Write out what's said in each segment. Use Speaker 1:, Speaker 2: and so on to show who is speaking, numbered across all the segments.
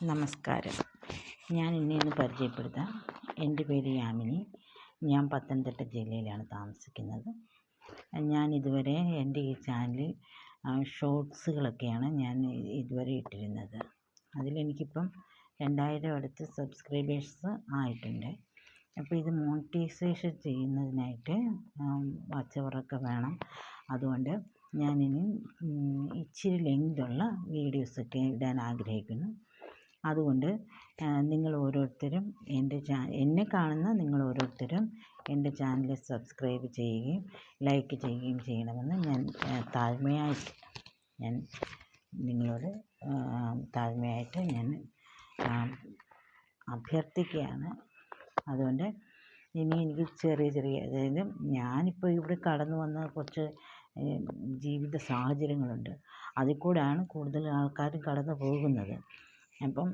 Speaker 1: നമസ്കാരം. ഞാൻ ഇന്ന് പരിചയപ്പെടുത്താം. എൻ്റെ പേര് യാമിനി. ഞാൻ പത്തനംതിട്ട ജില്ലയിലാണ് താമസിക്കുന്നത്. ഞാൻ ഇതുവരെ എൻ്റെ ഈ ചാനലിൽ ഷോർട്സുകളൊക്കെയാണ് ഞാൻ ഇതുവരെ ഇട്ടിരുന്നത്. അതിലെനിക്കിപ്പം 2000 അടുത്ത് സബ്സ്ക്രൈബേഴ്സ് ആയിട്ടുണ്ട്. അപ്പോൾ ഇത് മോണിറ്റൈസേഷൻ ചെയ്യുന്നതിനായിട്ട് വാച്ച് അവറൊക്കെ വേണം. അതുകൊണ്ട് ഞാനിനി ഇച്ചിരി ലെങ്തുള്ള വീഡിയോസൊക്കെ ഇടാൻ ആഗ്രഹിക്കുന്നു. അതുകൊണ്ട് നിങ്ങൾ ഓരോരുത്തരും എന്നെ കാണുന്ന നിങ്ങൾ ഓരോരുത്തരും എൻ്റെ ചാനൽ സബ്സ്ക്രൈബ് ചെയ്യുകയും ലൈക്ക് ചെയ്യുകയും ചെയ്യണമെന്ന് ഞാൻ നിങ്ങളോട് താഴ്മയായിട്ട് ഞാൻ അഭ്യർത്ഥിക്കുകയാണ്. അതുകൊണ്ട് ഇനി എനിക്ക് ചെറിയ അതായത് ഞാനിപ്പോൾ ഇവിടെ കടന്നു വന്ന കുറച്ച് ജീവിത സാഹചര്യങ്ങളുണ്ട്. അതിൽ കൂടെയാണ് കൂടുതൽ ആൾക്കാരും കടന്നു പോകുന്നത്. അപ്പം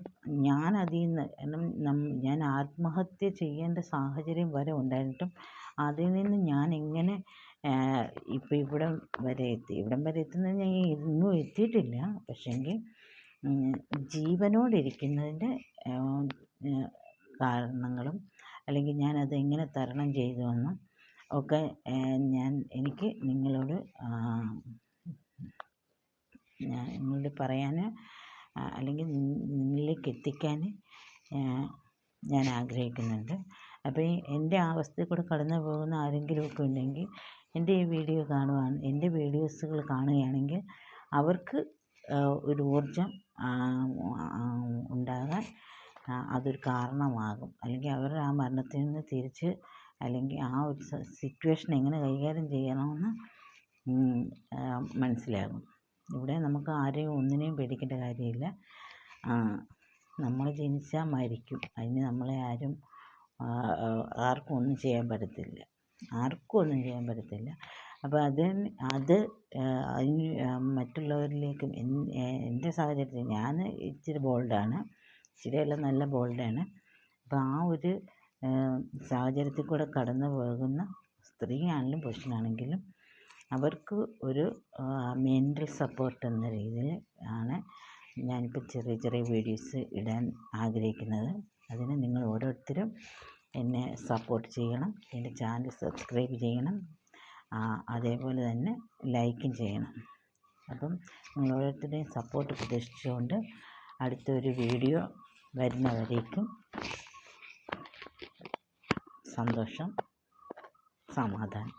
Speaker 1: ഞാൻ അതിൽ നിന്ന് ഞാൻ ആത്മഹത്യ ചെയ്യേണ്ട സാഹചര്യം വരെ ഉണ്ടായിട്ടും അതിൽ നിന്ന് ഞാൻ എങ്ങനെ ഇപ്പം ഇവിടം വരെ എത്തുന്നത് ഞാൻ ഇന്നും എത്തിയിട്ടില്ല. പക്ഷേങ്കിൽ ജീവനോടിരിക്കുന്നതിൻ്റെ കാരണങ്ങളും അല്ലെങ്കിൽ ഞാനത് എങ്ങനെ തരണം ചെയ്തുവെന്നും ഒക്കെ എനിക്ക് നിങ്ങളോട് പറയാൻ അല്ലെങ്കിൽ നിങ്ങളിലേക്ക് എത്തിക്കാൻ ഞാൻ ആഗ്രഹിക്കുന്നുണ്ട്. അപ്പോൾ എൻ്റെ അവസ്ഥയിൽ കൂടെ കടന്നു പോകുന്ന ആരെങ്കിലുമൊക്കെ ഉണ്ടെങ്കിൽ എൻ്റെ ഈ വീഡിയോസുകൾ കാണുകയാണെങ്കിൽ അവർക്ക് ഒരു ഊർജം ഉണ്ടാകാൻ അതൊരു കാരണമാകും. അല്ലെങ്കിൽ അവരുടെ ആ മരണത്തിൽ നിന്ന് തിരിച്ച് അല്ലെങ്കിൽ ആ ഒരു സിറ്റുവേഷൻ എങ്ങനെ കൈകാര്യം ചെയ്യണമെന്ന് മനസ്സിലാകും. ഇവിടെ നമുക്ക് ആരെയും ഒന്നിനെയും പേടിക്കേണ്ട കാര്യമില്ല. നമ്മൾ ജനിച്ചാൽ മരിക്കും. അതിന് നമ്മളെ ആർക്കും ഒന്നും ചെയ്യാൻ പറ്റത്തില്ല. അപ്പോൾ അത് മറ്റുള്ളവരിലേക്കും എൻ്റെ സാഹചര്യത്തിൽ ഞാൻ ഇച്ചിരി ബോൾഡാണ്. ഇച്ചിരിയല്ല, നല്ല ബോൾഡാണ്. അപ്പോൾ ആ ഒരു സാഹചര്യത്തിൽ കൂടെ കടന്നു പോകുന്ന സ്ത്രീയാണെങ്കിലും പുരുഷനാണെങ്കിലും അവർക്ക് ഒരു മെൻ്റൽ സപ്പോർട്ട് എന്ന രീതിയിൽ ആണ് ഞാനിപ്പോൾ ചെറിയ വീഡിയോസ് ഇടാൻ ആഗ്രഹിക്കുന്നത്. അതിന് നിങ്ങൾ ഓരോരുത്തരും എന്നെ സപ്പോർട്ട് ചെയ്യണം. എൻ്റെ ചാനൽ സബ്സ്ക്രൈബ് ചെയ്യണം. അതേപോലെ തന്നെ ലൈക്കും ചെയ്യണം. അപ്പം നിങ്ങൾ ഓരോരുത്തരുടെയും സപ്പോർട്ട് പ്രതീക്ഷിച്ചുകൊണ്ട് അടുത്തൊരു വീഡിയോ വരുന്നവരേക്കും സന്തോഷം, സമാധാനം.